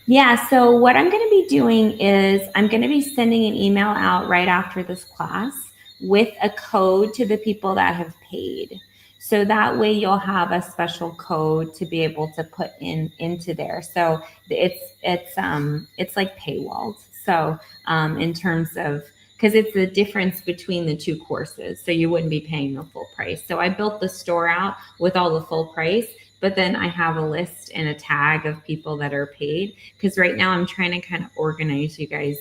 Yeah, so what I'm going to be doing is I'm going to be sending an email out right after this class with a code to the people that have paid. So that way you'll have a special code to be able to put into there. So it's like paywalled. So in terms of, because it's the difference between the two courses, so you wouldn't be paying the full price. So I built the store out with all the full price, but then I have a list and a tag of people that are paid, because right now I'm trying to kind of organize you guys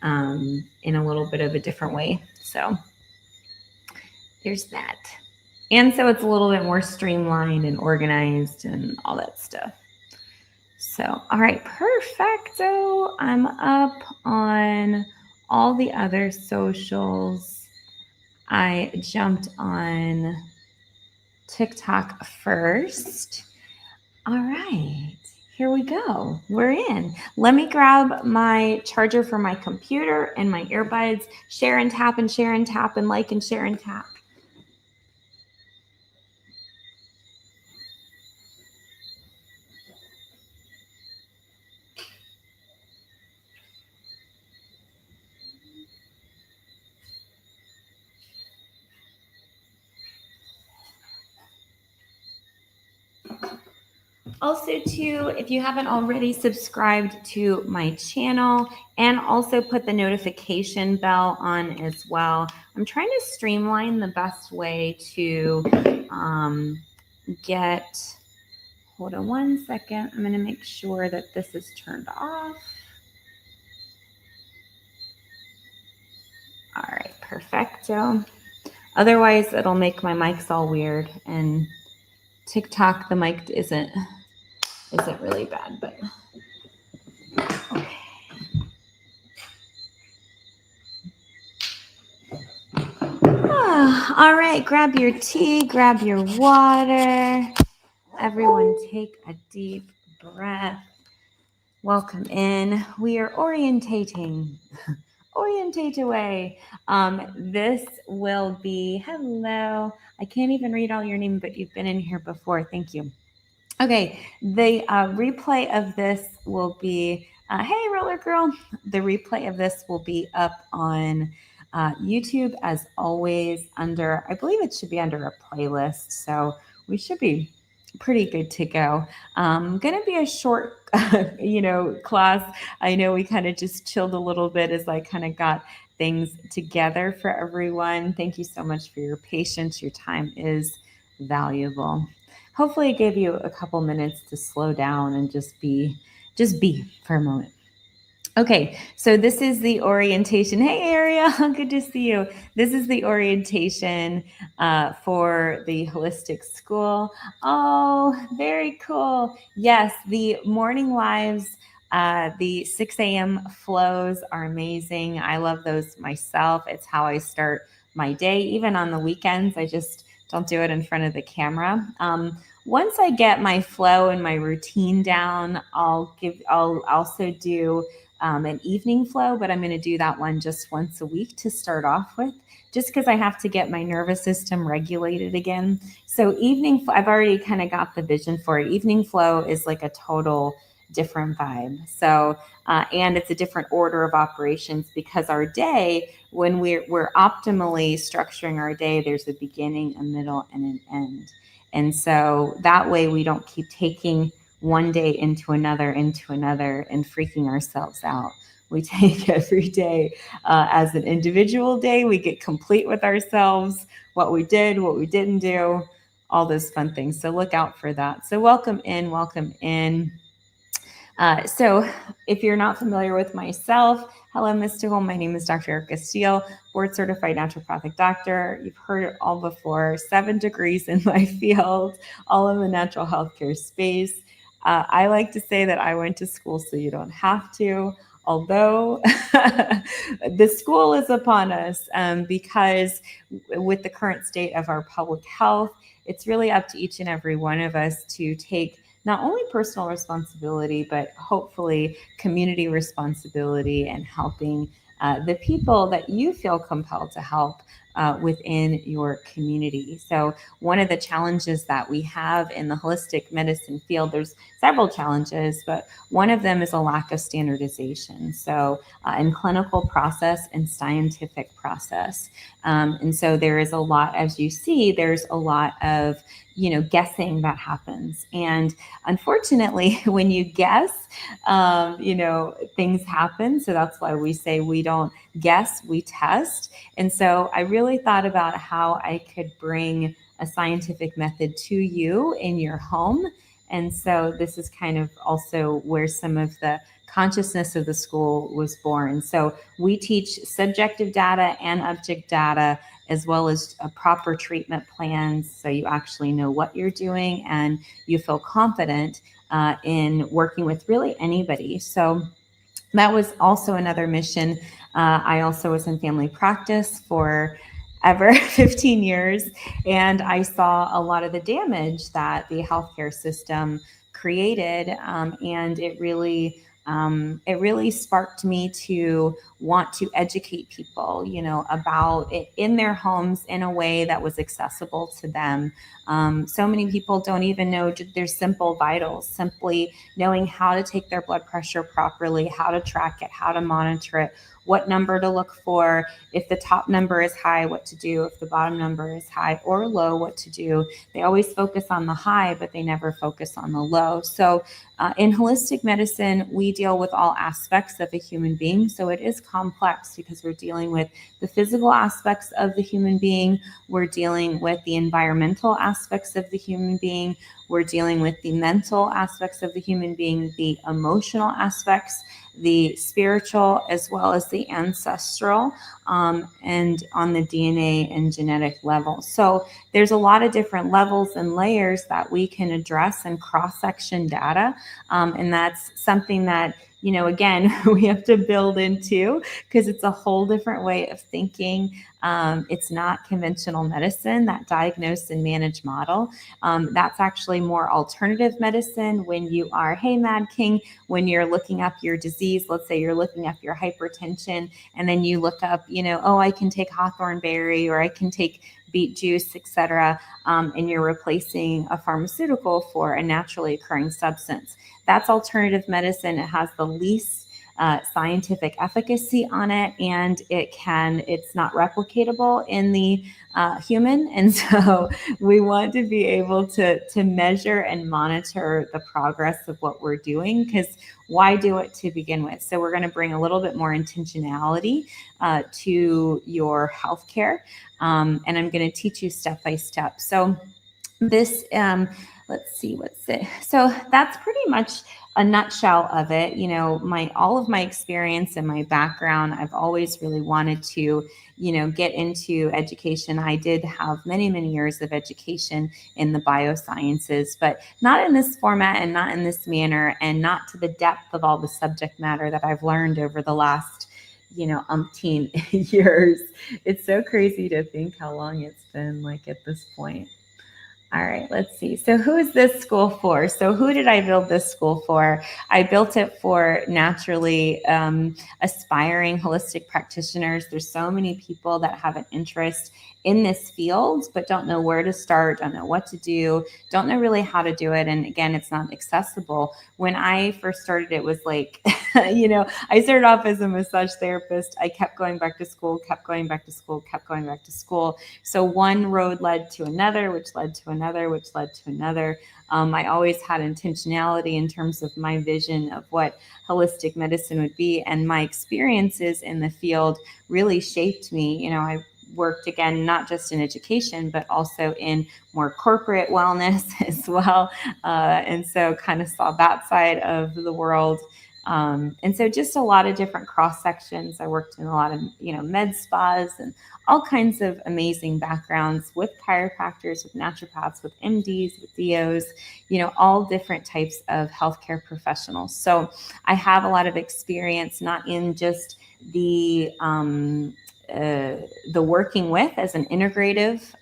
in a little bit of a different way. So there's that. And so it's a little bit more streamlined and organized and all that stuff. So, all right, perfecto. I'm up on all the other socials. I jumped on TikTok first. All right, here we go. We're in. Let me grab my charger for my computer and my earbuds. Share and tap and share and tap and like and share and tap. Also, too, if you haven't already subscribed to my channel, and also put the notification bell on as well. I'm trying to streamline the best way to get, hold on one second. I'm going to make sure that this is turned off. All right, perfecto. Otherwise, it'll make my mics all weird, and TikTok, the mic isn't really bad, but okay. All right, grab your tea, grab your water. Everyone take a deep breath. Welcome in. We are orientating. Orientate away. This will be, hello. I can't even read all your name, but you've been in here before. Thank you. Okay, the replay of this will be, hey, Roller Girl. The replay of this will be up on YouTube, as always, under, I believe it should be under a playlist. So we should be pretty good to go. Going to be a short, class. I know we kind of just chilled a little bit as I kind of got things together for everyone. Thank you so much for your patience. Your time is valuable. Hopefully it gave you a couple minutes to slow down and just be for a moment. Okay, so this is the orientation. Hey, Ariel, good to see you. This is the orientation for the holistic school. Oh, very cool. Yes, the morning lives, the 6 a.m. flows are amazing. I love those myself. It's how I start my day. Even on the weekends, I just don't do it in front of the camera. Once I get my flow and my routine down, I'll also do an evening flow, but I'm going to do that one just once a week to start off with, just because I have to get my nervous system regulated again. So I've already kind of got the vision for it. Evening flow is like a total different vibe. So, and it's a different order of operations, because our day, when we're optimally structuring our day, there's a beginning, a middle, and an end. And so that way we don't keep taking one day into another and freaking ourselves out. We take every day as an individual day. We get complete with ourselves, what we did, what we didn't do, all those fun things. So look out for that. So welcome in, welcome in. So if you're not familiar with myself, hello, Mystical. My name is Dr. Erica Steele, board certified naturopathic doctor. You've heard it all before, 7 degrees in my field, all in the natural healthcare space. I like to say that I went to school so you don't have to, although the school is upon us, because with the current state of our public health, it's really up to each and every one of us to take not only personal responsibility, but hopefully community responsibility, and helping the people that you feel compelled to help within your community. So one of the challenges that we have in the holistic medicine field, there's several challenges, but one of them is a lack of standardization. So in clinical process and scientific process. And so there is a lot, as you see, there's a lot of, guessing that happens. And unfortunately, when you guess, things happen. So that's why we say we don't guess, we test. And so I really thought about how I could bring a scientific method to you in your home. And so this is kind of also where some of the consciousness of the school was born. So we teach subjective data and objective data, as well as proper treatment plans, so you actually know what you're doing and you feel confident in working with really anybody. So that was also another mission. I also was in family practice for ever 15 years, and I saw a lot of the damage that the healthcare system created, and it really sparked me to want to educate people, about it in their homes in a way that was accessible to them. So many people don't even know their simple vitals, simply knowing how to take their blood pressure properly, how to track it, how to monitor it, what number to look for. If the top number is high, what to do. If the bottom number is high or low, what to do. They always focus on the high, but they never focus on the low. So in holistic medicine, we deal with all aspects of a human being. So it is complex because we're dealing with the physical aspects of the human being. We're dealing with the environmental aspects of the human being. We're dealing with the mental aspects of the human being, the emotional aspects, the spiritual, as well as the ancestral, and on the DNA and genetic level. So there's a lot of different levels and layers that we can address in cross-section data. And that's something that, again, we have to build into, because it's a whole different way of thinking. It's not conventional medicine, that diagnose and manage model. That's actually more alternative medicine when you are, hey, Mad King, when you're looking up your disease, let's say you're looking up your hypertension, and then you look up, I can take hawthorn berry, or I can take beet juice, etc., and you're replacing a pharmaceutical for a naturally occurring substance. That's alternative medicine. It has the least scientific efficacy on it, and it's not replicatable in the human. And so we want to be able to measure and monitor the progress of what we're doing, because why do it to begin with? So we're going to bring a little bit more intentionality to your healthcare, and I'm going to teach you step by step. So this, let's see, what's it? So that's pretty much a nutshell of it. All of my experience and my background, I've always really wanted to, get into education. I did have many, many years of education in the biosciences, but not in this format and not in this manner, and not to the depth of all the subject matter that I've learned over the last umpteen years. It's so crazy to think how long it's been, like, at this point. All right, let's see. So who is this school for? So who did I build this school for? I built it for naturally aspiring holistic practitioners. There's so many people that have an interest in this field, but don't know where to start, don't know what to do, don't know really how to do it. And again, it's not accessible. When I first started, it was like, I started off as a massage therapist. I kept going back to school, kept going back to school, kept going back to school. So one road led to another, which led to another, which led to another. I always had intentionality in terms of my vision of what holistic medicine would be. And my experiences in the field really shaped me. I worked, again, not just in education, but also in more corporate wellness as well. And so kind of saw that side of the world. And so just a lot of different cross sections. I worked in a lot of, med spas and all kinds of amazing backgrounds with chiropractors, with naturopaths, with MDs, with DOs, all different types of healthcare professionals. So I have a lot of experience, not in just the working with as an integrative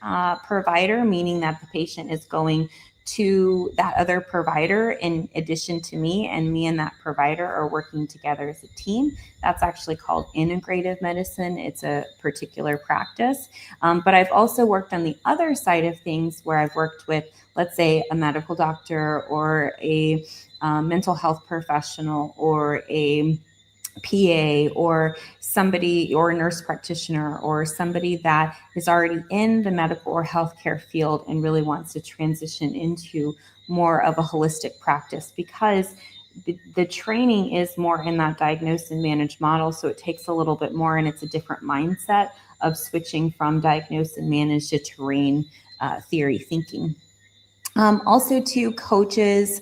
provider, meaning that the patient is going to that other provider in addition to me, and me and that provider are working together as a team. That's actually called integrative medicine. It's a particular practice. But I've also worked on the other side of things where I've worked with, let's say, a medical doctor or a mental health professional or a PA or somebody or a nurse practitioner or somebody that is already in the medical or healthcare field and really wants to transition into more of a holistic practice, because the training is more in that diagnose and manage model. So it takes a little bit more, and it's a different mindset of switching from diagnose and manage to terrain theory thinking. Also to coaches,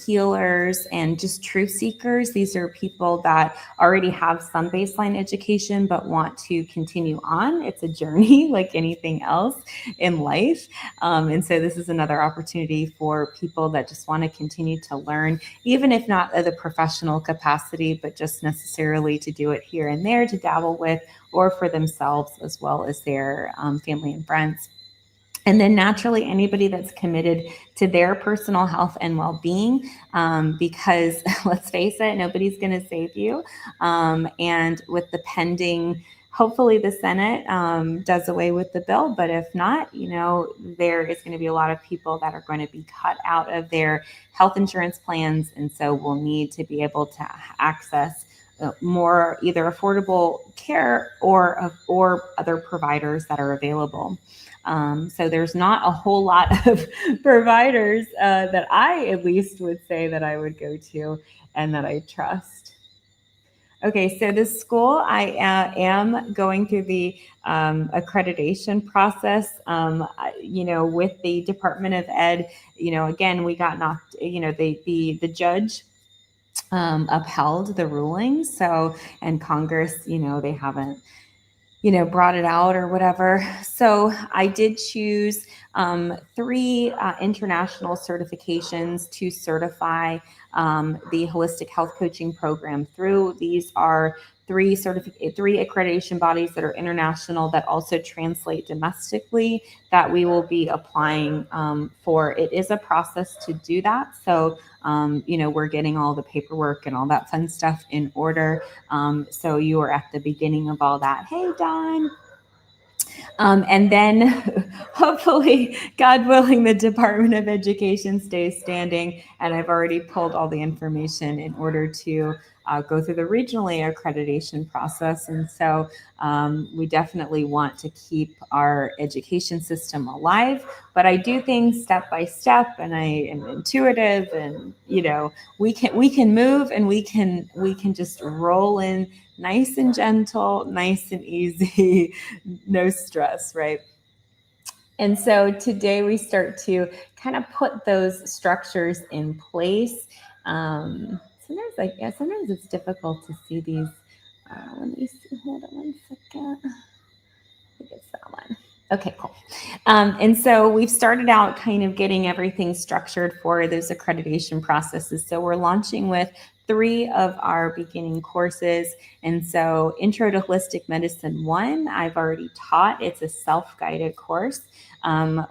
healers, and just truth seekers. These are people that already have some baseline education but want to continue on. It's a journey like anything else in life. And so this is another opportunity for people that just want to continue to learn, even if not at a professional capacity, but just necessarily to do it here and there, to dabble with, or for themselves as well as their family and friends. And then naturally, anybody that's committed to their personal health and well-being, because let's face it, nobody's going to save you. And with the pending, hopefully the Senate does away with the bill, but if not, there is going to be a lot of people that are going to be cut out of their health insurance plans. And so we'll need to be able to access more either affordable care or other providers that are available. So there's not a whole lot of providers that I at least would say that I would go to and that I trust. Okay, so this school, I am going through the accreditation process, with the Department of Ed. Again, we got knocked, the judge upheld the ruling. So, and Congress, they haven't brought it out or whatever. So I did choose 3 international certifications to certify the holistic health coaching program through. These are 3 accreditation bodies that are international that also translate domestically that we will be applying for. It is a process to do that. So, we're getting all the paperwork and all that fun stuff in order. So you are at the beginning of all that. Hey, Don. And then hopefully, God willing, the Department of Education stays standing. And I've already pulled all the information in order to go through the regionally accreditation process. And so we definitely want to keep our education system alive. But I do things step by step, and I am intuitive, and we can move, and we can just roll in nice and gentle, nice and easy, no stress, right? And so today we start to kind of put those structures in place. Sometimes it's difficult to see these. Let me see. Hold on one second. I think it's that one. Okay, cool. And so we've started out kind of getting everything structured for those accreditation processes. So we're launching with 3 of our beginning courses. And so Intro to Holistic Medicine 1, I've already taught. It's a self-guided course.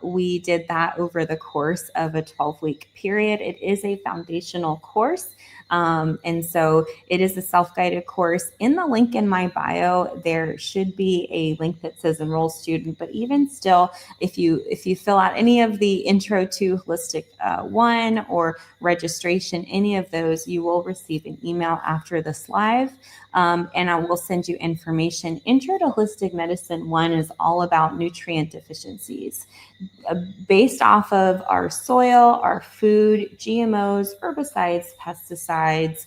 We did that over the course of a 12-week period. It is a foundational course. And so it is a self-guided course. In the link in my bio, there should be a link that says Enroll Student. But even still, if you fill out any of the Intro to Holistic 1 or registration, any of those, you will receive an email after this live. And I will send you information. Intro to Holistic Medicine 1 is all about nutrient deficiencies based off of our soil, our food, GMOs, herbicides, pesticides,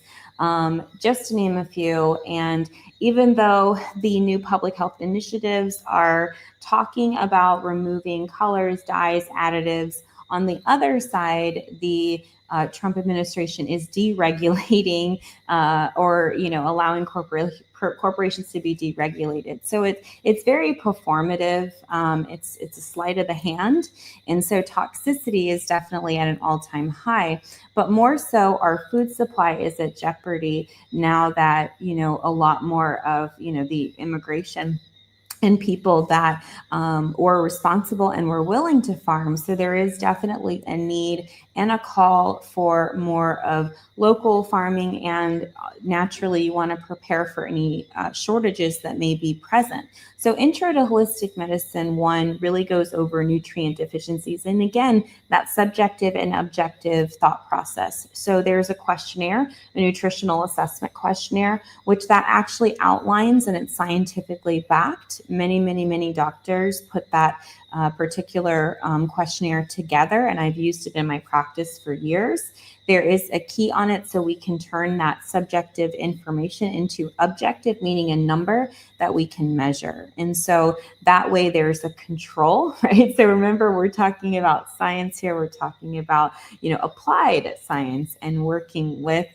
just to name a few. And even though the new public health initiatives are talking about removing colors, dyes, additives, on the other side, the Trump administration is deregulating or allowing corporations to be deregulated. So it's very performative. It's a sleight of the hand, and so toxicity is definitely at an all-time high. But more so, our food supply is at jeopardy now that a lot more of the immigration and people that were responsible and were willing to farm. So there is definitely a need and a call for more of local farming, and naturally you want to prepare for any shortages that may be present. So Intro to Holistic Medicine 1 really goes over nutrient deficiencies, and again, that subjective and objective thought process. So there's a questionnaire, a nutritional assessment questionnaire, which that actually outlines, and it's scientifically backed. Many doctors put that particular questionnaire together, and I've used it in my practice for years. There is a key on it so we can turn that subjective information into objective, meaning a number that we can measure. And so that way there's a control, right? So remember, we're talking about science here. We're talking about, applied science and working with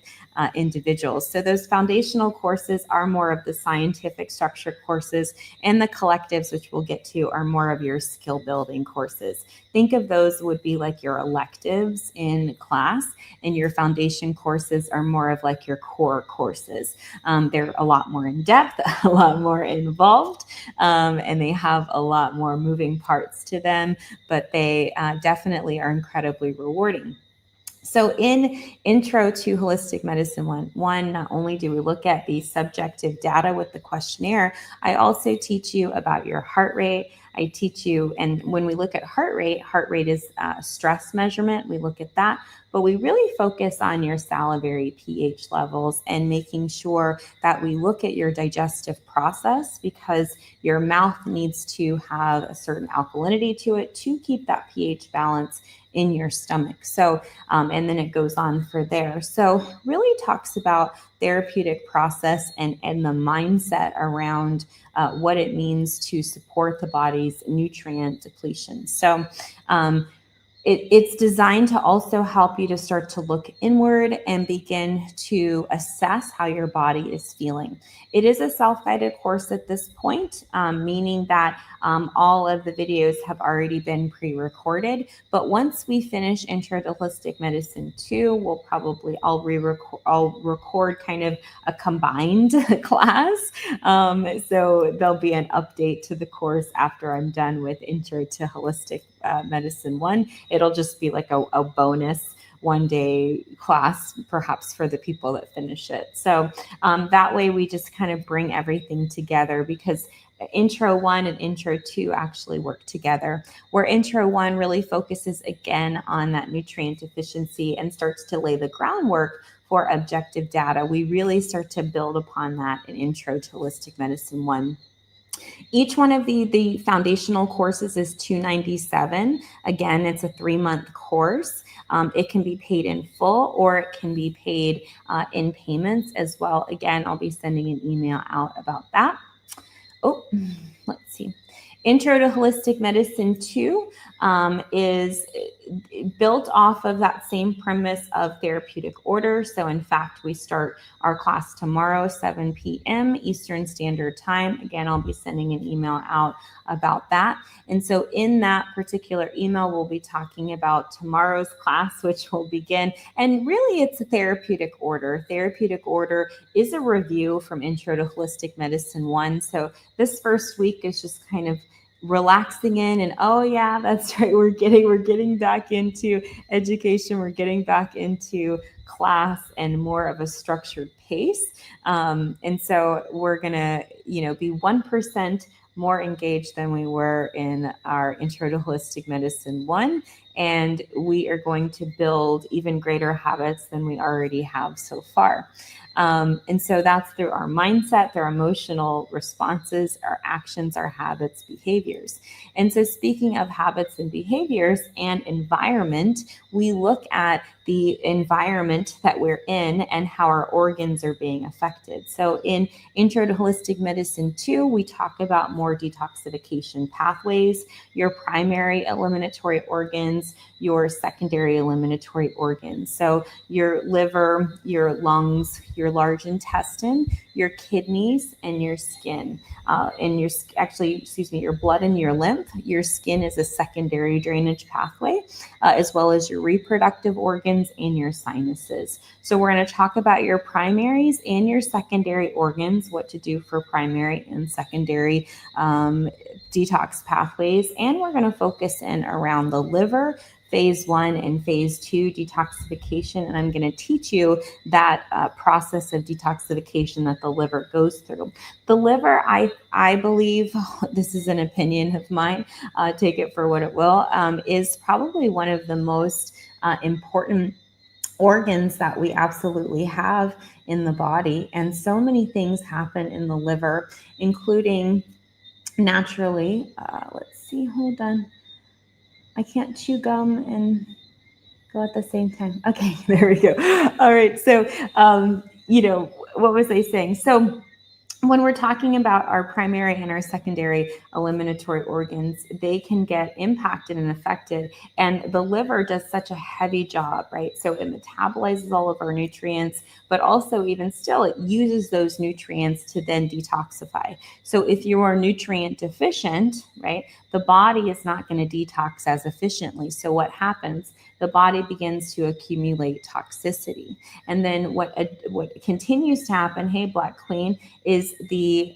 individuals. So those foundational courses are more of the scientific structure courses, and the collectives, which we'll get to, are more of your skill building courses. Think of those would be like your electives in class, and your foundation courses are more of like your core courses. They're a lot more in depth, a lot more involved, and they have a lot more moving parts to them, but they definitely are incredibly rewarding. So in Intro to Holistic Medicine 1, not only do we look at the subjective data with the questionnaire, I also teach you about your heart rate. I teach you, and when we look at heart rate is a stress measurement. We look at that, but we really focus on your salivary pH levels and making sure that we look at your digestive process, because your mouth needs to have a certain alkalinity to it to keep that pH balance in your stomach. So, and then it goes on for there. So really talks about therapeutic process and the mindset around what it means to support the body's nutrient depletion. So it's designed to also help you to start to look inward and begin to assess how your body is feeling. It is a self-guided course at this point, meaning that all of the videos have already been pre-recorded. But once we finish Intro to Holistic Medicine 2, I'll record kind of a combined class. So there'll be an update to the course after I'm done with Intro to Holistic Medicine 1. It'll just be like a bonus one-day class, perhaps, for the people that finish it. So that way we just kind of bring everything together, because Intro 1 and Intro 2 actually work together, where Intro 1 really focuses again on that nutrient deficiency and starts to lay the groundwork for objective data. We really start to build upon that in Intro to Holistic Medicine 1. Each one of the foundational courses is $297. Again, it's a 3-month course. It can be paid in full, or it can be paid in payments as well. Again, I'll be sending an email out about that. Oh, let's see. Intro to Holistic Medicine 2 is built off of that same premise of therapeutic order. So in fact, we start our class tomorrow, 7 p.m. Eastern Standard Time. Again, I'll be sending an email out about that. And so in that particular email, we'll be talking about tomorrow's class, which will begin. And really, it's a therapeutic order. Therapeutic order is a review from Intro to Holistic Medicine 1. So this first week is just kind of relaxing in, and oh yeah, that's right, we're getting back into education, we're getting back into class and more of a structured pace, and so we're gonna be 1% more engaged than we were in our Intro to Holistic Medicine 1, and we are going to build even greater habits than we already have so far. And so that's through our mindset, their emotional responses, our actions, our habits, behaviors. And so speaking of habits and behaviors and environment, we look at the environment that we're in and how our organs are being affected. So in Intro to Holistic Medicine 2, we talk about more detoxification pathways, your primary eliminatory organs, organs, your secondary eliminatory organs. So your liver, your lungs, your large intestine, your kidneys, and your skin. Your blood and your lymph. Your skin is a secondary drainage pathway, as well as your reproductive organs and your sinuses. So we're going to talk about your primaries and your secondary organs, what to do for primary and secondary detox pathways. And we're going to focus in around the liver, phase 1 and phase 2 detoxification. And I'm going to teach you that process of detoxification that the liver goes through. The liver, I believe, this is an opinion of mine, take it for what it will, is probably one of the most important organs that we absolutely have in the body. And so many things happen in the liver, including naturally, let's see, hold on. I can't chew gum and go at the same time. Okay, there we go. All right. So, what was I saying? So, when we're talking about our primary and our secondary eliminatory organs, they can get impacted and affected. And the liver does such a heavy job, right? So it metabolizes all of our nutrients, but also even still, it uses those nutrients to then detoxify. So if you are nutrient deficient, right, the body is not going to detox as efficiently. So what happens? The body begins to accumulate toxicity. And then what continues to happen, hey, Black Queen, is the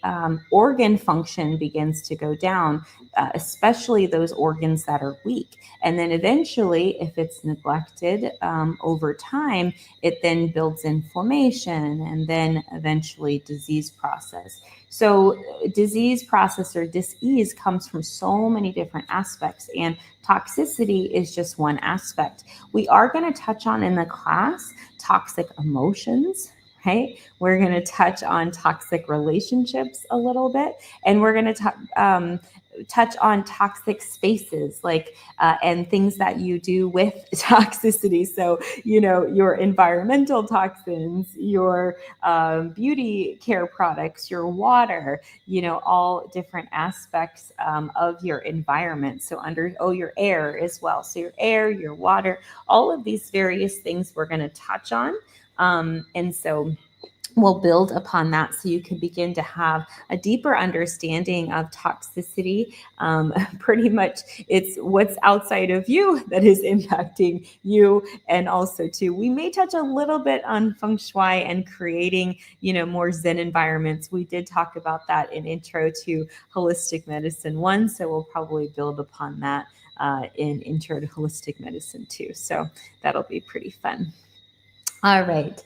organ function begins to go down, especially those organs that are weak. And then eventually, if it's neglected over time, it then builds inflammation and then eventually disease process. So disease process or dis-ease comes from so many different aspects, and toxicity is just one aspect. We are going to touch on in the class toxic emotions, right? We're going to touch on toxic relationships a little bit, and we're going to touch on toxic spaces, and things that you do with toxicity. So, your environmental toxins, your beauty care products, your water, all different aspects of your environment. So your air as well. So your air, your water, all of these various things we're going to touch on. And so we'll build upon that so you can begin to have a deeper understanding of toxicity. Pretty much it's what's outside of you that is impacting you. And also too, we may touch a little bit on feng shui and creating, more Zen environments. We did talk about that in Intro to Holistic Medicine 1. So we'll probably build upon that in Intro to Holistic Medicine 2. So that'll be pretty fun. All right.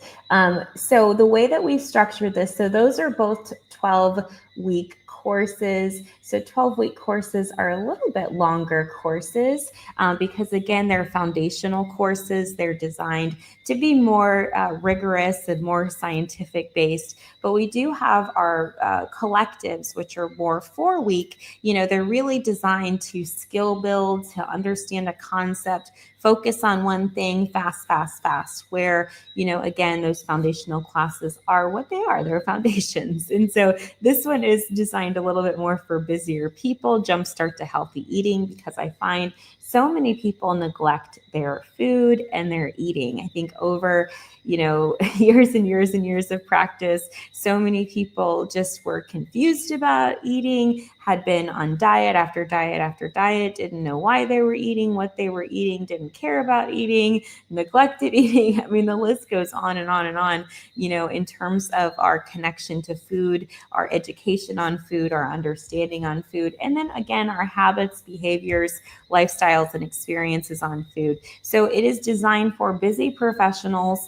So the way that we structured this, so those are both 12-week courses. So 12-week courses are a little bit longer courses because, again, they're foundational courses. They're designed to be more rigorous and more scientific based. But we do have our collectives, which are more 4-week. They're really designed to skill build, to understand a concept, focus on one thing, fast, where, again, those foundational classes are what they are. They're foundations. And so this one is designed a little bit more for busier people, jumpstart to healthy eating, because I find so many people neglect their food and their eating. I think over, years and years and years of practice, so many people just were confused about eating, had been on diet after diet after diet, didn't know why they were eating, what they were eating, didn't care about eating, neglected eating. I mean, the list goes on and on and on, in terms of our connection to food, our education on food, our understanding on food, and then again, our habits, behaviors, lifestyles, and experiences on food. So it is designed for busy professionals,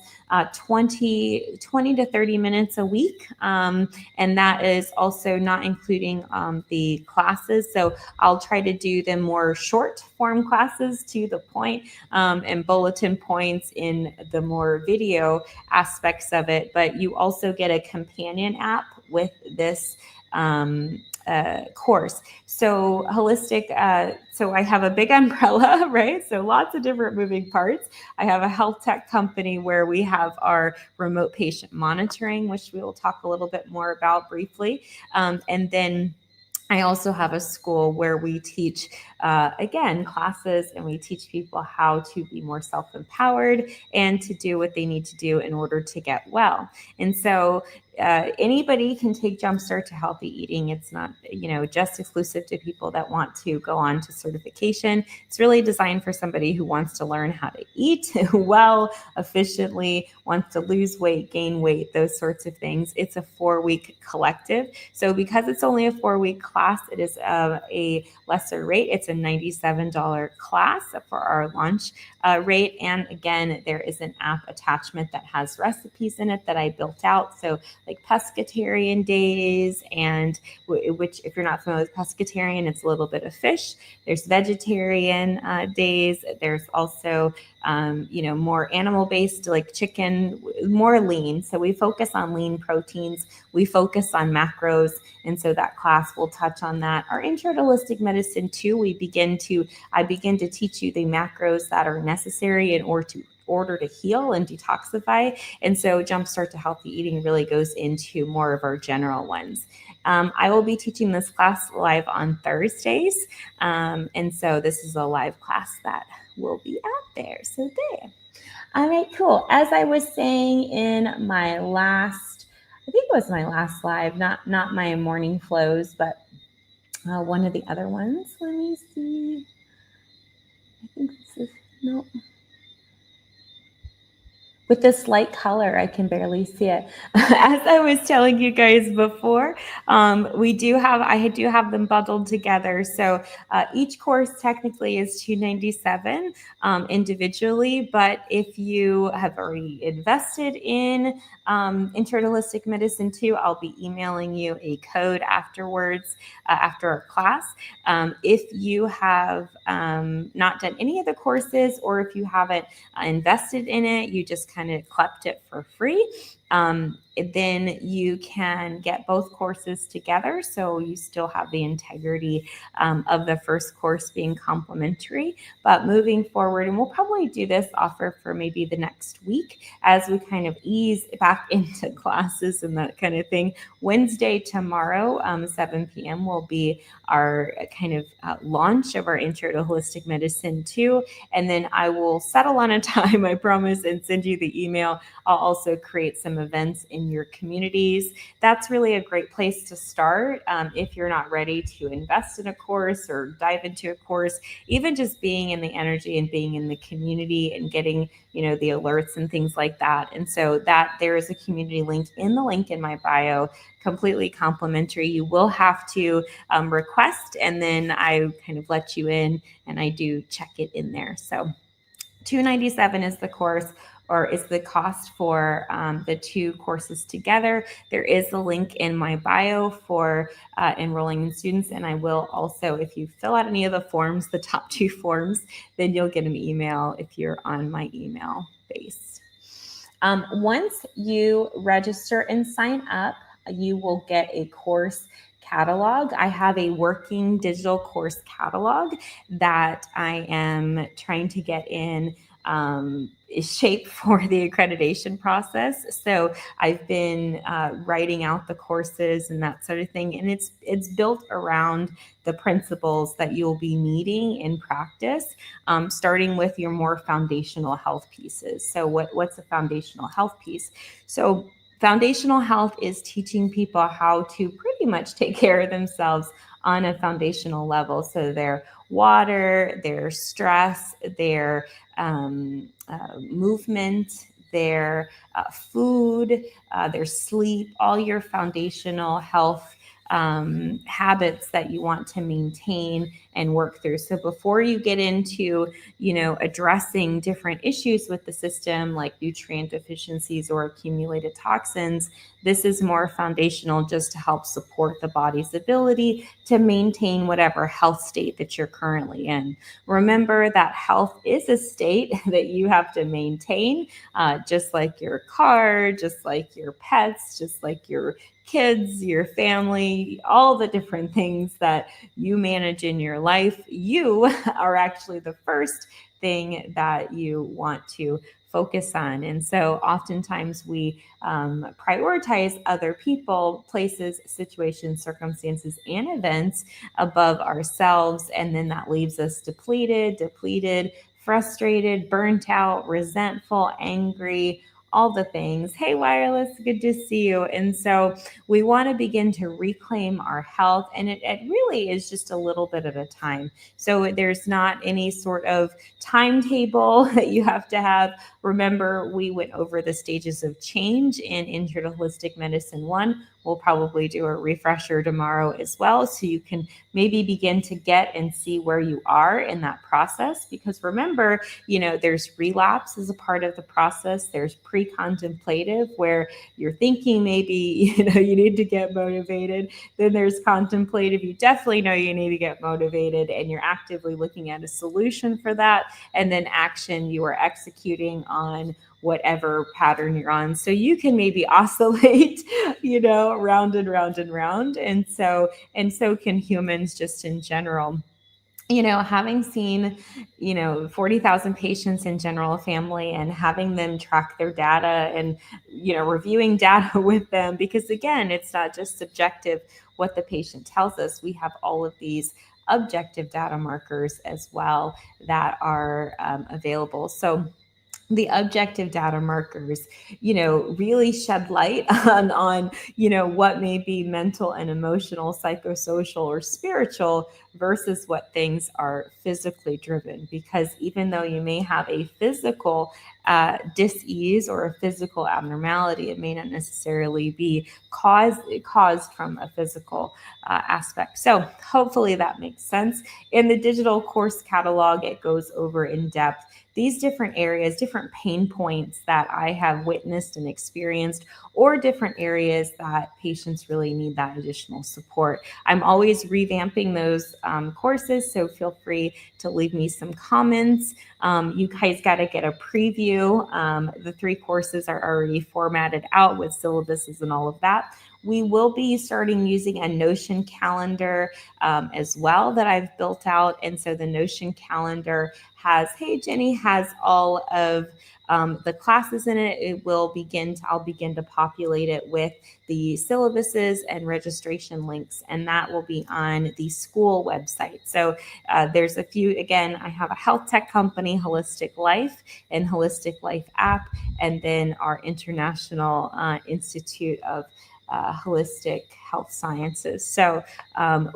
20 to 30 minutes a week. And that is also not including the classes. So I'll try to do them more short form classes to the point, and bulletin points in the more video aspects of it. But you also get a companion app with this course. So holistic, so I have a big umbrella, right? So lots of different moving parts. I have a health tech company where we have our remote patient monitoring, which we will talk a little bit more about briefly. And then I also have a school where we teach, again, classes, and we teach people how to be more self-empowered and to do what they need to do in order to get well. And so anybody can take Jumpstart to Healthy Eating. It's not, just exclusive to people that want to go on to certification. It's really designed for somebody who wants to learn how to eat well, efficiently, wants to lose weight, gain weight, those sorts of things. It's a 4-week collective. So because it's only a 4-week class, it is a lesser rate. It's a $97 class for our launch rate. And again, there is an app attachment that has recipes in it that I built out. So like pescatarian days, and which, if you're not familiar with pescatarian, it's a little bit of fish. There's vegetarian days. There's also more animal-based, like chicken, more lean. So we focus on lean proteins. We focus on macros. And so that class will touch on that. Our Intro to Holistic Medicine too, I begin to teach you the macros that are necessary in order to heal and detoxify. And so Jumpstart to Healthy Eating really goes into more of our general ones. I will be teaching this class live on Thursdays. And so this is a live class that will be out there. So there. All right, cool. As I was saying in my last, I think it was my last live, not my morning flows, but one of the other ones. Let me see. I think this is, no. With this light color, I can barely see it. As I was telling you guys before, I do have them bundled together. So each course technically is $297 individually, but if you have already invested in Intro to Holistic Medicine 2, I'll be emailing you a code afterwards, after our class. If you have not done any of the courses, or if you haven't invested in it, you just kind of clept it for free, then you can get both courses together. So you still have the integrity of the first course being complementary. But moving forward, and we'll probably do this offer for maybe the next week as we kind of ease back into classes and that kind of thing. Wednesday, tomorrow, 7 p.m. will be our kind of launch of our Intro to Holistic Medicine 2. And then I will settle on a time, I promise, and send you the email. I'll also create some events in your communities. That's really a great place to start if you're not ready to invest in a course or dive into a course. Even just being in the energy and being in the community and getting, the alerts and things like that. And so that there is a community link in my bio, completely complimentary. You will have to request, and then I kind of let you in, and I do check it in there. So $297 is the course, or is the cost for the two courses together. There is a link in my bio for enrolling in students. And I will also, if you fill out any of the forms, the top 2 forms, then you'll get an email if you're on my email base. Once you register and sign up, you will get a course catalog. I have a working digital course catalog that I am trying to get in shape for the accreditation process. So I've been writing out the courses and that sort of thing. And it's built around the principles that you'll be needing in practice, starting with your more foundational health pieces. So what's a foundational health piece? So foundational health is teaching people how to pretty much take care of themselves on a foundational level. So their water, their stress, their movement, their food, their sleep, all your foundational health habits that you want to maintain and work through. So before you get into, addressing different issues with the system, like nutrient deficiencies or accumulated toxins, this is more foundational just to help support the body's ability to maintain whatever health state that you're currently in. Remember that health is a state that you have to maintain, just like your car, just like your pets, just like your kids, your family, all the different things that you manage in your life. You are actually the first thing that you want to focus on. And so oftentimes we prioritize other people, places, situations, circumstances, and events above ourselves. And then that leaves us depleted, frustrated, burnt out, resentful, angry, all the things. Hey, Wireless, good to see you. And so we want to begin to reclaim our health. And it really is just a little bit at a time. So there's not any sort of timetable that you have to have. Remember, we went over the stages of change in Integrative Holistic Medicine 1. We'll probably do a refresher tomorrow as well, so you can maybe begin to get and see where you are in that process. Because remember, there's relapse as a part of the process. There's pre-contemplative, where you're thinking maybe, you need to get motivated. Then there's contemplative. You definitely know you need to get motivated, and you're actively looking at a solution for that. And then action, you are executing on whatever pattern you're on. So you can maybe oscillate, round and round and round. And so can humans just in general. Having seen, 40,000 patients in general family, and having them track their data and, reviewing data with them, because again, it's not just subjective what the patient tells us. We have all of these objective data markers as well that are available. So the objective data markers, really shed light on, what may be mental and emotional, psychosocial, or spiritual versus what things are physically driven. Because even though you may have a physical dis-ease or a physical abnormality, it may not necessarily be caused from a physical aspect. So hopefully that makes sense. In the digital course catalog, it goes over in depth these different areas, different pain points that I have witnessed and experienced, or different areas that patients really need that additional support. I'm always revamping those courses, so feel free to leave me some comments. You guys got to get a preview. The 3 courses are already formatted out with syllabuses and all of that. We will be starting using a Notion calendar as well that I've built out. And so the Notion calendar hey, Jenny, has all of the classes in it. I'll begin to populate it with the syllabuses and registration links, and that will be on the school website. So there's a few, again, I have a health tech company, Holistic Life and Holistic Life app, and then our International Institute of Holistic Health Sciences. So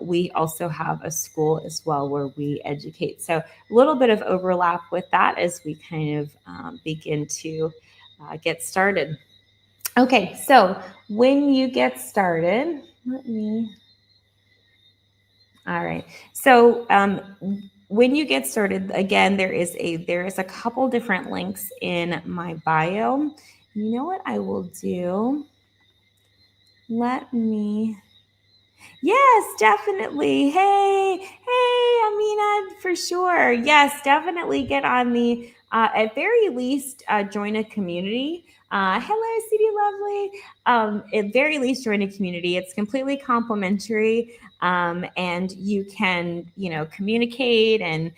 we also have a school as well where we educate. So a little bit of overlap with that as we kind of begin to get started. Okay, so when you get started, all right. So when you get started, again, there is a couple different links in my bio. You know what I will do? Yes, definitely. Hey, Amina, for sure. Yes, definitely get on the, at very least, join a community. Hello, CD Lovely. At very least, join a community. It's completely complimentary. And you can, communicate and,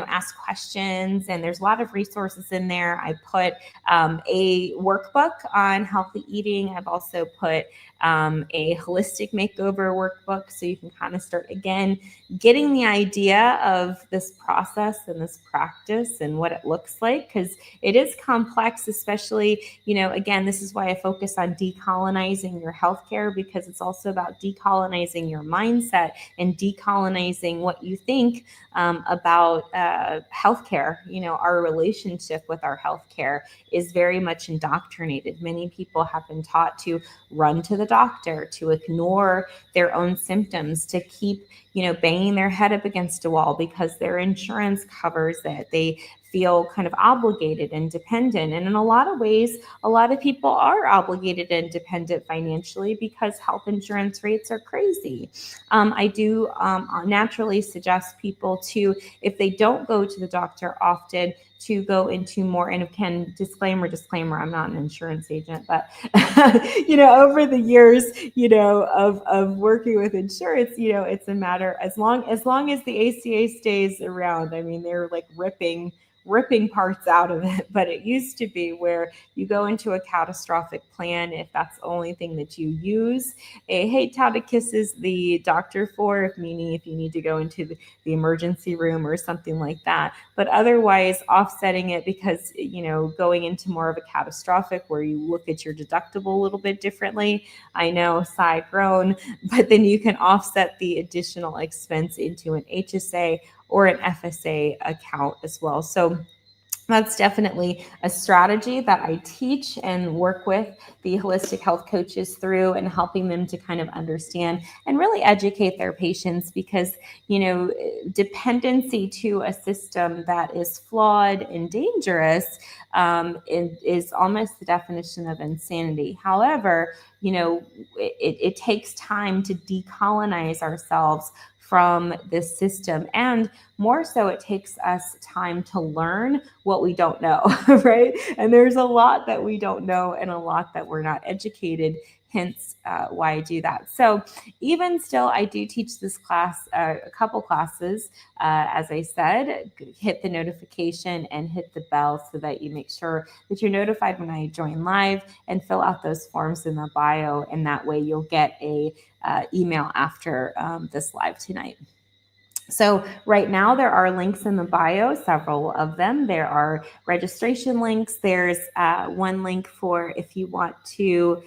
ask questions. And there's a lot of resources in there. I put a workbook on healthy eating. I've also put a holistic makeover workbook, so you can kind of start again getting the idea of this process and this practice and what it looks like, because it is complex, especially, again, this is why I focus on decolonizing your healthcare, because it's also about decolonizing your mindset and decolonizing what you think about healthcare. Our relationship with our healthcare is very much indoctrinated. Many people have been taught to run to the doctor, to ignore their own symptoms, to keep, banging their head up against a wall because their insurance covers it. They feel kind of obligated and dependent. And in a lot of ways, a lot of people are obligated and dependent financially because health insurance rates are crazy. I do naturally suggest people to, if they don't go to the doctor often, to go into more, and again, disclaimer, I'm not an insurance agent, but, over the years, of working with insurance, it's a matter, as long as the ACA stays around, I mean, they're like ripping ripping parts out of it, but it used to be where you go into a catastrophic plan if that's the only thing that you use. A heteroticus is the doctor for, meaning if you need to go into the emergency room or something like that. But otherwise, offsetting it because, going into more of a catastrophic where you look at your deductible a little bit differently. I know, sigh, groan, but then you can offset the additional expense into an HSA or an FSA account as well. So that's definitely a strategy that I teach and work with the holistic health coaches through, and helping them to kind of understand and really educate their patients, because, dependency to a system that is flawed and dangerous is almost the definition of insanity. However, it takes time to decolonize ourselves from this system, and more so, it takes us time to learn what we don't know, right? And there's a lot that we don't know and a lot that we're not educated, hence why I do that. So even still, I do teach this class, a couple classes. As I said, hit the notification and hit the bell so that you make sure that you're notified when I join live, and fill out those forms in the bio. And that way you'll get a email after this live tonight. So right now there are links in the bio, several of them. There are registration links. There's one link for if you want to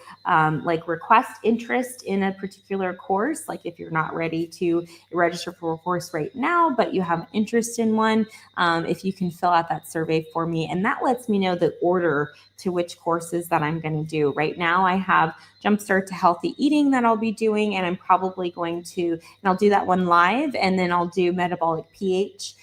request interest in a particular course, like if you're not ready to register for a course right now, but you have interest in one, if you can fill out that survey for me. And that lets me know the order to which courses that I'm going to do. Right now I have Jumpstart to Healthy Eating that I'll be doing, and I'm probably going to, and I'll do that one live, and then I'll do Metabolic pH,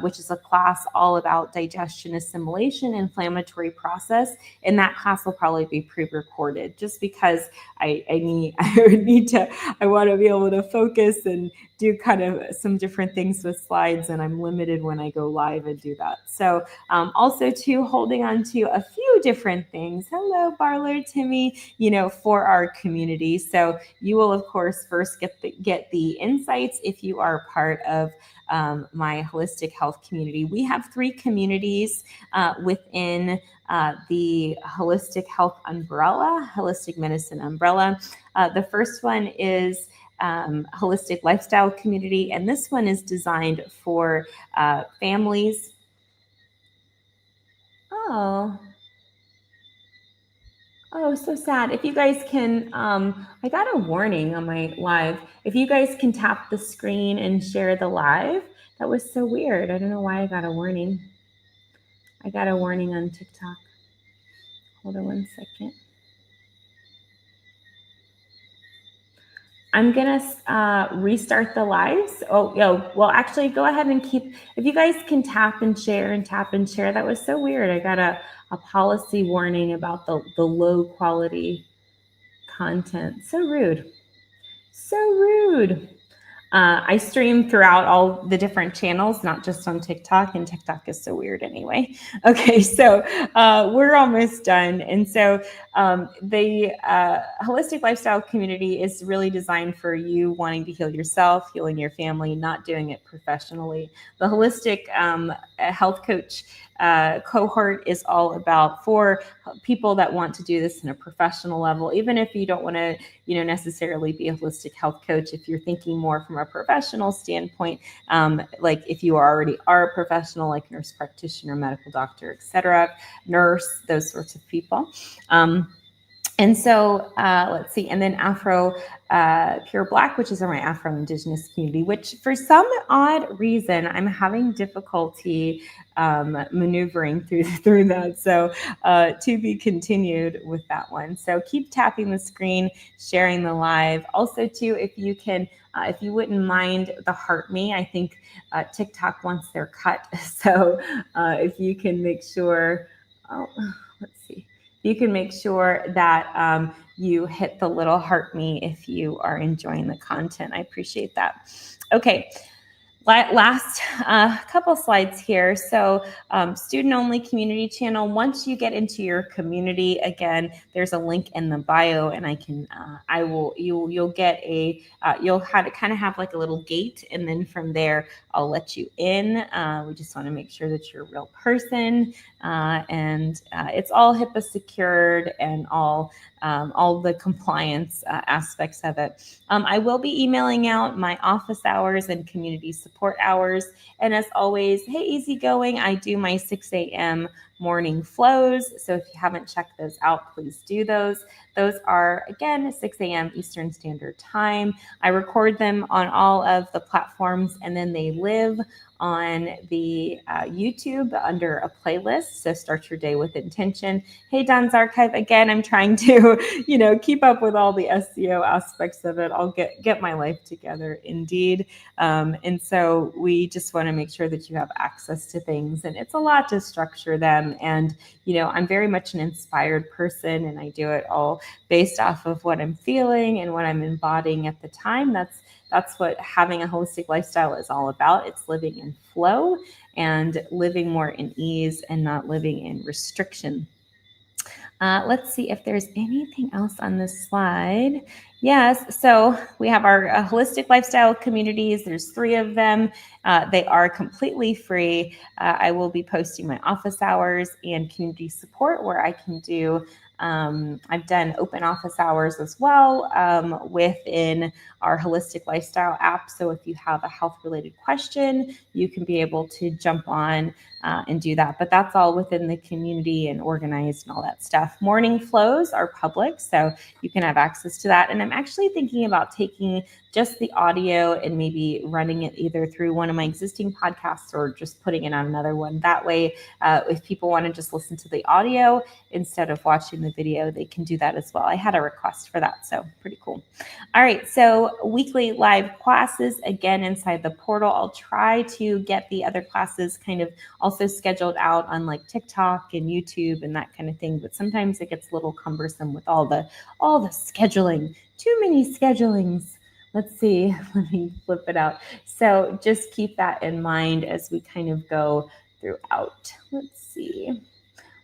which is a class all about digestion, assimilation, inflammatory process. And that class will probably be pre-recorded, just because I want to be able to focus and do kind of some different things with slides, and I'm limited when I go live and do that. So also too, holding on to a few different things. Hello, Barler, Timmy, for our community. So you will, of course, first get the insights if you are part of my holistic health community. We have 3 communities within the holistic health umbrella, holistic medicine umbrella. The first one is holistic lifestyle community, and this one is designed for families. Oh, so sad. If you guys can, I got a warning on my live. If you guys can tap the screen and share the live, that was so weird. I don't know why I got a warning. I got a warning on TikTok. Hold on one second. I'm going to restart the lives. Well, actually, go ahead and if you guys can tap and share. That was so weird. I got a policy warning about the low quality content. So rude. I stream throughout all the different channels, not just on TikTok, and TikTok is so weird anyway. Okay, so we're almost done. And so the holistic lifestyle community is really designed for you wanting to heal yourself, healing your family, not doing it professionally. The holistic health coach cohort is all about for people that want to do this in a professional level, even if you don't want to necessarily be a holistic health coach. If you're thinking more from a professional standpoint, like if you already are a professional, like nurse practitioner, medical doctor, etc., nurse, those sorts of people. And so let's see, and then Afro Pure Black, which is in my Afro Indigenous community, which for some odd reason I'm having difficulty maneuvering through that. So to be continued with that one. So keep tapping the screen, sharing the live. Also too, if you can, if you wouldn't mind the heart me, I think TikTok wants their cut. So if you can make sure, let's see. You can make sure that you hit the little heart me if you are enjoying the content. I appreciate that. Okay, Last couple slides here. So student-only community channel. Once you get into your community, again, there's a link in the bio, and you'll get you'll kind of have like a little gate, and then from there, I'll let you in. We just want to make sure that you're a real person, and it's all HIPAA secured and all the compliance aspects of it. I will be emailing out my office hours and community support hours. And as always, hey, easygoing, I do my 6 a.m. morning flows. So if you haven't checked those out, please do those. Those are, again, 6 a.m. Eastern Standard Time. I record them on all of the platforms, and then they live on the YouTube under a playlist. So start your day with intention. Hey, Don's Archive. Again, I'm trying to, keep up with all the SEO aspects of it. I'll get my life together, indeed. And so we just want to make sure that you have access to things, and it's a lot to structure them. And, I'm very much an inspired person, and I do it all based off of what I'm feeling and what I'm embodying at the time. That's what having a holistic lifestyle is all about. It's living in flow and living more in ease and not living in restriction. Let's see if there's anything else on this slide. Yes, so we have our holistic lifestyle communities. There's 3 of them. They are completely free. I will be posting my office hours and community support where I can do I've done open office hours as well within our holistic lifestyle app. So if you have a health related question, you can be able to jump on and do that. But that's all within the community and organized and all that stuff. Morning flows are public, so you can have access to that. And I'm actually thinking about taking just the audio and maybe running it either through one of my existing podcasts or just putting it on another one. That way, if people want to just listen to the audio instead of watching the video, they can do that as well. I had a request for that, so pretty cool. All right, so weekly live classes, again, inside the portal. I'll try to get the other classes kind of also scheduled out on like TikTok and YouTube and that kind of thing, but sometimes it gets a little cumbersome with all the scheduling. Too many schedulings. Let's see, let me flip it out. So just keep that in mind as we kind of go throughout. Let's see.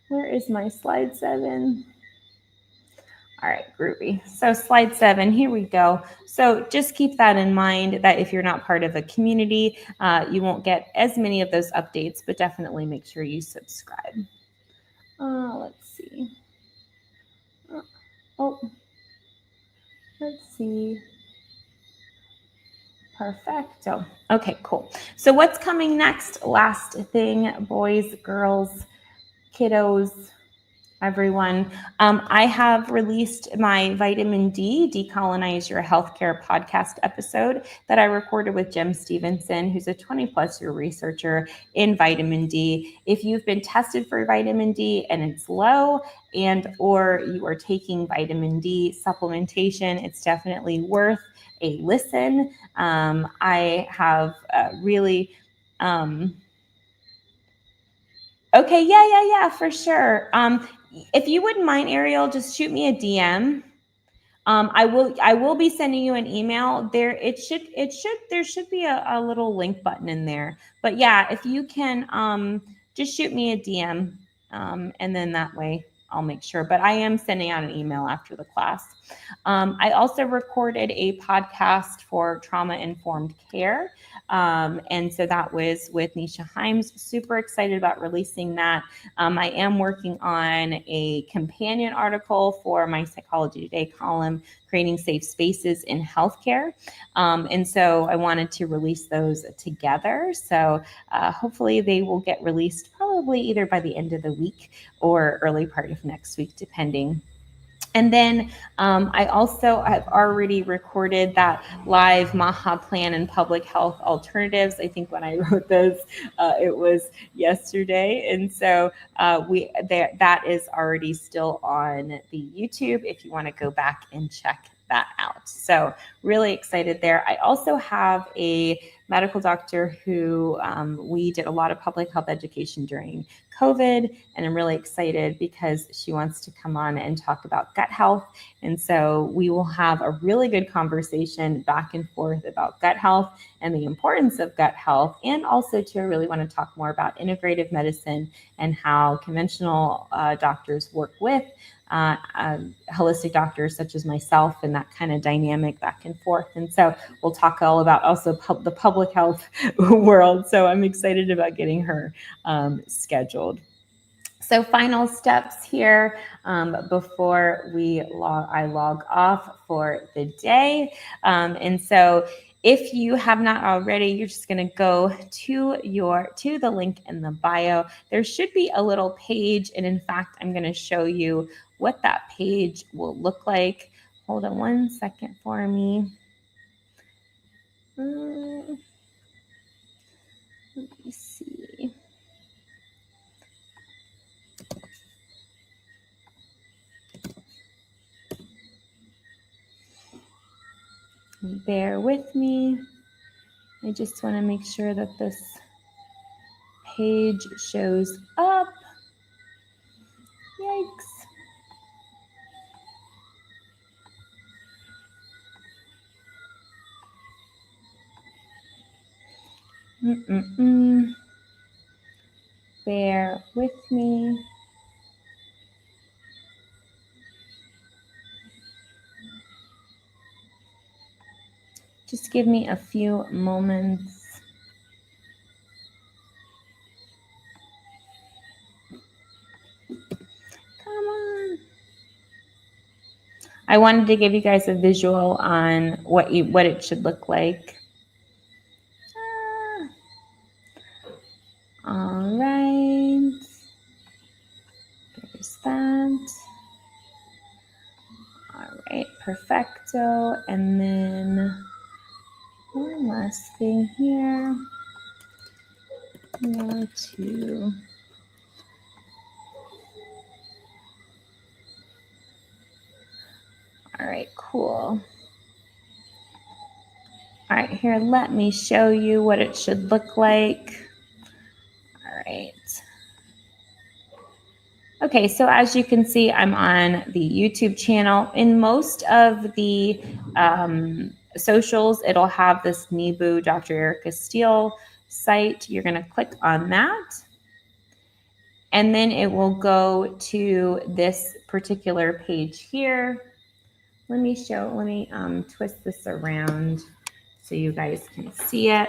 Where is my slide 7? All right, groovy. So slide 7, here we go. So just keep that in mind that if you're not part of a community, you won't get as many of those updates, but definitely make sure you subscribe. Let's see. Let's see. Perfecto. Okay, cool. So what's coming next? Last thing, boys, girls, kiddos, everyone. I have released my vitamin D, Decolonize Your Healthcare podcast episode that I recorded with Jem Stevenson, who's a 20+ year researcher in vitamin D. If you've been tested for vitamin D and it's low, and or you are taking vitamin D supplementation, it's definitely worth a listen. I have really... Okay, yeah, for sure. If you wouldn't mind, Ariel, just shoot me a DM. I will be sending you an email. There should be a little link button in there. But yeah, if you can just shoot me a DM, and then that way I'll make sure. But I am sending out an email after the class. I also recorded a podcast for trauma-informed care. And so that was with Nisha Himes. Super excited about releasing that. I am working on a companion article for my Psychology Today column, creating safe spaces in healthcare. And so I wanted to release those together. So hopefully they will get released probably either by the end of the week or early part of next week, depending. And then I also have already recorded that live MAHA plan and public health alternatives. I think when I wrote those, it was yesterday. And so that is already still on the YouTube if you want to go back and check that out. So really excited there. I also have a medical doctor who we did a lot of public health education during COVID, and I'm really excited because she wants to come on and talk about gut health. And so we will have a really good conversation back and forth about gut health and the importance of gut health, and also to really want to talk more about integrative medicine and how conventional doctors work with holistic doctors such as myself, and that kind of dynamic back and forth. And so we'll talk all about also the public health world. So I'm excited about getting her scheduled. So final steps here before I log off for the day. And so if you have not already, you're just going to go to the link in the bio. There should be a little page, and in fact, I'm going to show you what that page will look like. Hold on one second for me. Let me see. Bear with me. I just want to make sure that this page shows up. Yikes. Bear with me. Just give me a few moments. Come on. I wanted to give you guys a visual on what it should look like. All right. There's that. All right, perfecto. And then one last thing here. More to all right, cool. All right, here, let me show you what it should look like. All right. Okay, so as you can see, I'm on the YouTube channel. In most of the socials, it'll have this NIBU Dr. Erica Steele site. You're going to click on that. And then it will go to this particular page here. Let me twist this around so you guys can see it.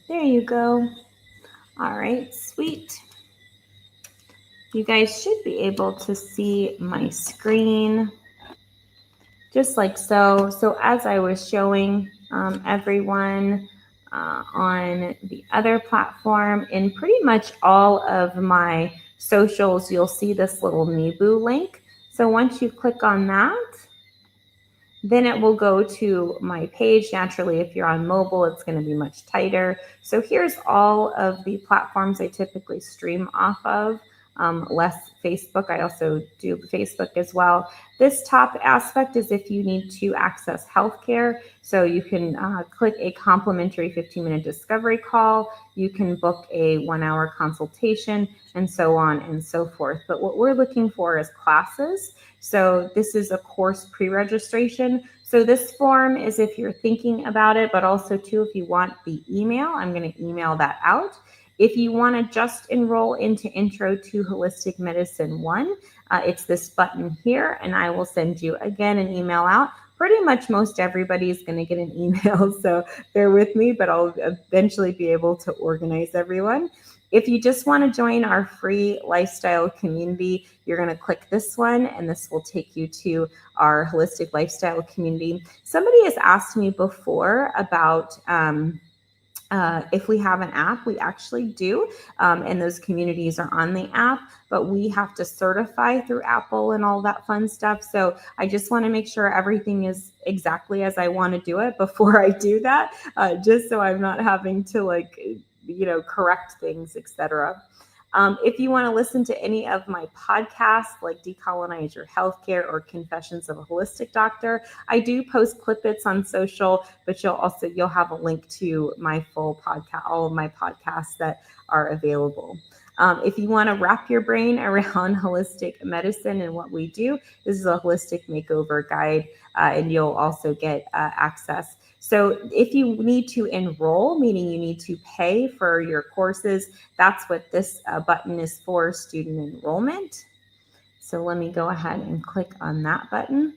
There you go. All right, sweet. You guys should be able to see my screen just like so. So as I was showing everyone on the other platform, in pretty much all of my socials, you'll see this little NIBU link. So once you click on that, then it will go to my page. Naturally, if you're on mobile, it's going to be much tighter. So here's all of the platforms I typically stream off of. Less Facebook. I also do Facebook as well. This top aspect is if you need to access healthcare. So you can click a complimentary 15-minute discovery call. You can book a 1-hour consultation, and so on and so forth. But what we're looking for is classes. So this is a course pre-registration. So this form is if you're thinking about it, but also too, if you want the email, I'm going to email that out. If you want to just enroll into Intro to Holistic Medicine 1, it's this button here, and I will send you again an email out. Pretty much most everybody is going to get an email, so bear with me, but I'll eventually be able to organize everyone. If you just want to join our free lifestyle community, you're going to click this one, and this will take you to our holistic lifestyle community. Somebody has asked me before about If we have an app, we actually do, and those communities are on the app, but we have to certify through Apple and all that fun stuff. So I just want to make sure everything is exactly as I want to do it before I do that, just so I'm not having to correct things, etc. If you want to listen to any of my podcasts, like Decolonize Your Healthcare or Confessions of a Holistic Doctor, I do post clip-its on social, but you'll have a link to my full podcast, all of my podcasts that are available. If you want to wrap your brain around holistic medicine and what we do, this is a holistic makeover guide, and you'll also get access. So if you need to enroll, meaning you need to pay for your courses, that's what this button is for, student enrollment. So let me go ahead and click on that button.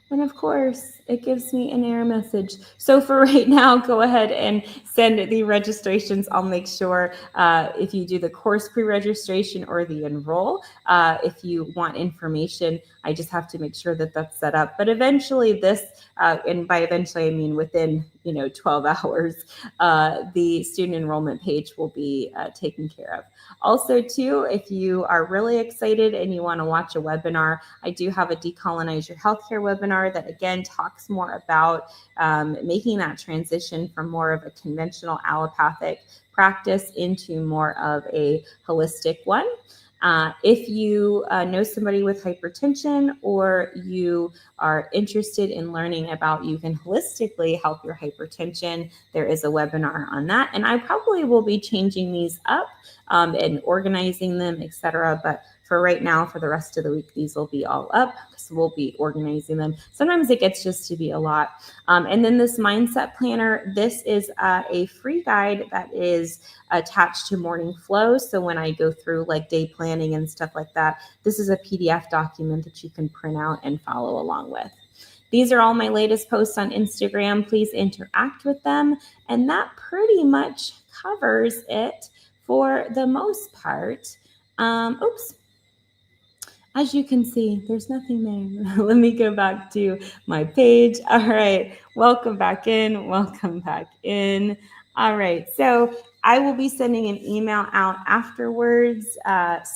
And of course, it gives me an error message. So for right now, go ahead and send the registrations. I'll make sure if you do the course pre-registration or the enroll, if you want information, I just have to make sure that that's set up. But eventually this, and by eventually, I mean within 12 hours, the student enrollment page will be taken care of. Also, too, if you are really excited and you want to watch a webinar, I do have a Decolonize Your Healthcare webinar that, again, talks more about making that transition from more of a conventional allopathic practice into more of a holistic one. If you know somebody with hypertension, or you are interested in learning about you can holistically help your hypertension, there is a webinar on that. And I probably will be changing these up and organizing them, etc. But for right now, for the rest of the week, these will be all up. So we'll be organizing them. Sometimes it gets just to be a lot. And then this mindset planner, this is a free guide that is attached to Morning Flow. So when I go through like day planning and stuff like that, this is a PDF document that you can print out and follow along with. These are all my latest posts on Instagram. Please interact with them. And that pretty much covers it for the most part. Oops. As you can see, there's nothing there. Let me go back to my page. All right. Welcome back in. Welcome back in. All right. So I will be sending an email out afterwards.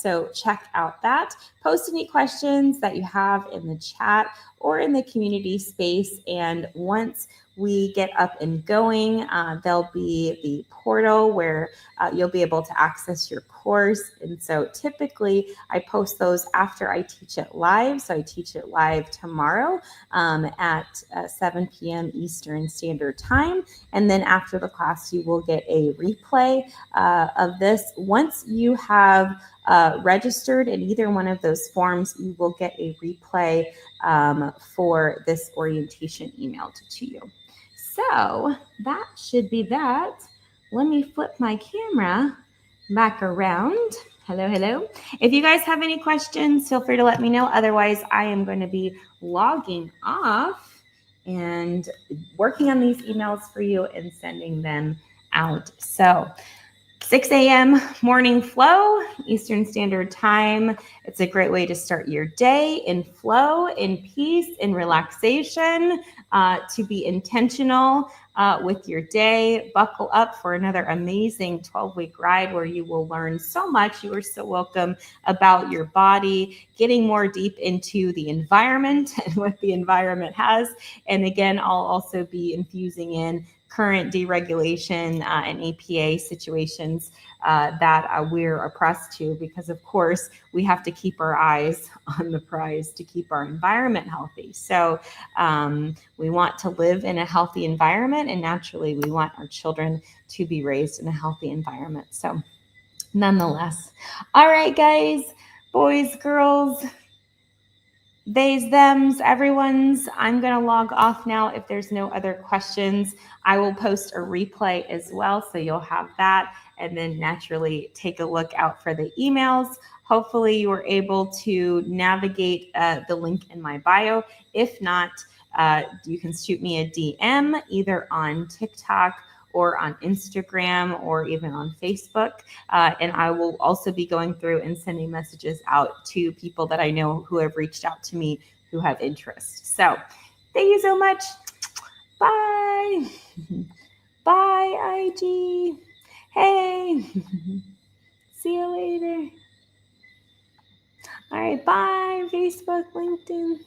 So check out that. Post any questions that you have in the chat or in the community space. And once we get up and going, there'll be the portal where you'll be able to access your course. And so typically I post those after I teach it live. So I teach it live tomorrow at 7 p.m. Eastern Standard Time. And then after the class, you will get a replay of this. Once you have registered in either one of those forms, you will get a replay for this orientation emailed to you. So that should be that. Let me flip my camera back around. Hello, hello. If you guys have any questions, feel free to let me know. Otherwise, I am going to be logging off and working on these emails for you and sending them out. So 6 a.m. Morning Flow, Eastern Standard Time. It's a great way to start your day in flow, in peace, in relaxation, to be intentional with your day. Buckle up for another amazing 12-week ride where you will learn so much. You are so welcome about your body, getting more deep into the environment and what the environment has. And again, I'll also be infusing in current deregulation and APA situations that we're oppressed to, because of course we have to keep our eyes on the prize to keep our environment healthy. So we want to live in a healthy environment, and naturally we want our children to be raised in a healthy environment. So nonetheless, all right, guys, boys, girls, theys, thems, everyone's. I'm going to log off now. If there's no other questions, I will post a replay as well, so you'll have that, and then naturally take a look out for the emails. Hopefully you were able to navigate the link in my bio. If not, you can shoot me a DM either on TikTok or on Instagram or even on Facebook. And I will also be going through and sending messages out to people that I know who have reached out to me who have interest. So Thank you so much. Bye. Bye, IG. Hey. See you later. All right, bye, Facebook, LinkedIn.